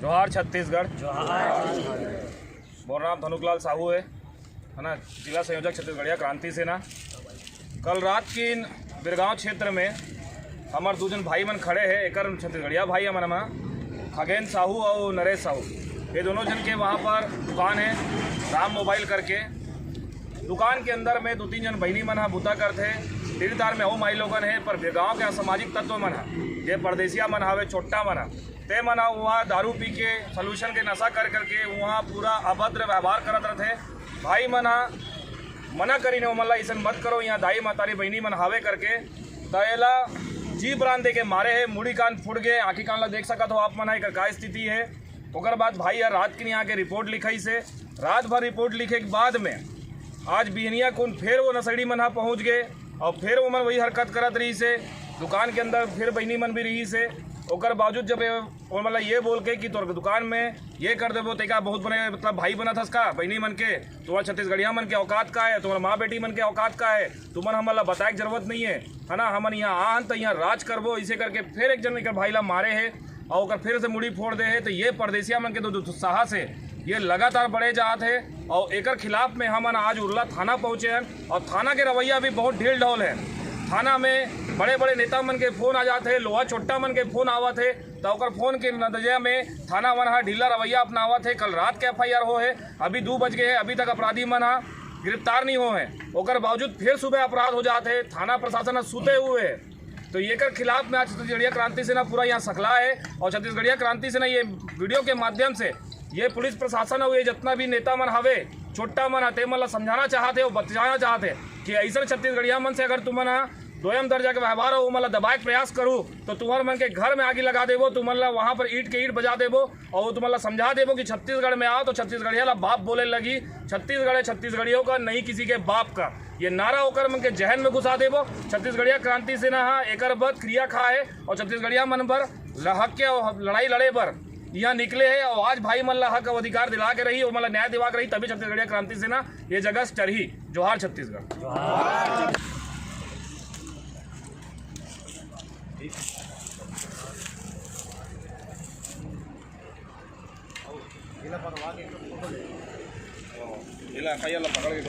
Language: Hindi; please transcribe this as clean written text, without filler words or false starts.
जोहार छत्तीसगढ़। मोर नाम धनुकलाल साहू है ना, जिला संयोजक छत्तीसगढ़िया क्रांति सेना। कल रात की बिरगांव क्षेत्र में हमार दो जन भाई मन खड़े हैं, एक छत्तीसगढ़िया भाई है मन खगेन साहू और नरेश साहू। ये दोनों जन के वहाँ पर दुकान है राम मोबाइल करके। दुकान के अंदर में 2-3 जन बहनी मन बुता करते तिरदार में हो माई लोगन है, पर बिरगांव के असामाजिक तत्व मन ये परदेसिया मन हवे छोटा मन ते मन वहाँ दारू पी के सोल्यूशन के नशा कर करके वहाँ पूरा अभद्र व्यवहार करत रहते। भाई मन मना करी ने उमला ऐसा मत करो, यहाँ दाई मातारी बहनी मन हावे करके तयला जी प्राण दे के मारे है, मुड़ी कान फुट गए, आँखी कान ला देख सकत हो आप मन का स्थिति है। ओकर बाद भाई यार रात की यहाँ के रिपोर्ट लिखाई से रात भर रिपोर्ट लिखे के बाद में आज बिहनिया कौन फिर वो नसड़ी मन पहुँच गए और फिर वो मन वही हरकत करत रही से। दुकान के अंदर फिर बहनी मन भी रही से। ओकर बावजूद जब मतलब ये बोल के कि तोर दुकान में ये कर देबो तेका बहुत बने मतलब भाई बना था का बहनी मन के, तुम्हारा छत्तीसगढ़िया मन के औकात का है, तुम्हारा माँ बेटी मन के औकात का है, तुमन हमला बताए की जरूरत नहीं है ना। हमन यहाँ आन तो यहाँ राज करबो इसे करके फिर एक जन के भाई ला मारे है और फिर से मुड़ी फोड़ दे है। तो ये परदेसिया मन के दो साहस है, ये लगातार बढ़े जाते हैं और एक खिलाफ में हमन आज उरला थाना पहुँचे हैं और थाना के रवैया भी बहुत ढील ढोल है। थाना में बड़े बड़े नेता मन के फोन आ जाते, लोहा छोटा मन के फोन आवत है, तो फोन के नतीजे में थाना मन ढीला रवैया अपनावत है। कल रात के FIR हो है, अभी 2 बज गए हैं, अभी तक अपराधी मन गिरफ्तार नहीं हो है। ओकर बावजूद फिर सुबह अपराध हो जाते हैं, थाना प्रशासन सुते हुए है। तो ये कर खिलाफ में आज छत्तीसगढ़िया क्रांति सेना पूरा यहाँ सकला है और छत्तीसगढ़िया क्रांति सेना ये वीडियो के माध्यम से ये पुलिस प्रशासन और ये जितना भी नेता मन हवे छोटा मन आते मतलब समझाना चाहते और बताना चाहते कि ऐसा छत्तीसगढ़िया मन से अगर तुम दोयम दर्जा के व्यवहार हो मतलब दबाए के प्रयास करूँ तो तुम्हारे मन के घर में आगे लगा देवो, तुम्हारा वहाँ पर ईंट के ईंट बजा देवो और तुम्हारा समझा देवो कि छत्तीसगढ़ में आओ तो छत्तीसगढ़िया ला बाप बोले लगी। छत्तीसगढ़ है छत्तीसगढ़ियों का, नहीं किसी के बाप का, ये नारा होकर मन के जहन में घुसा देवो। छत्तीसगढ़िया क्रांति सेना एक क्रिया खा है और छत्तीसगढ़िया मन पर हक के लड़ाई लड़े पर यहाँ निकले है और आज भाई मन ला हक अधिकार दिला के रही और मतलब न्याय दिवा के रही, तभी छत्तीसगढ़िया क्रांति सेना ये जगह चढ़ी। जोहार छत्तीसगढ़। FIR पकड़ के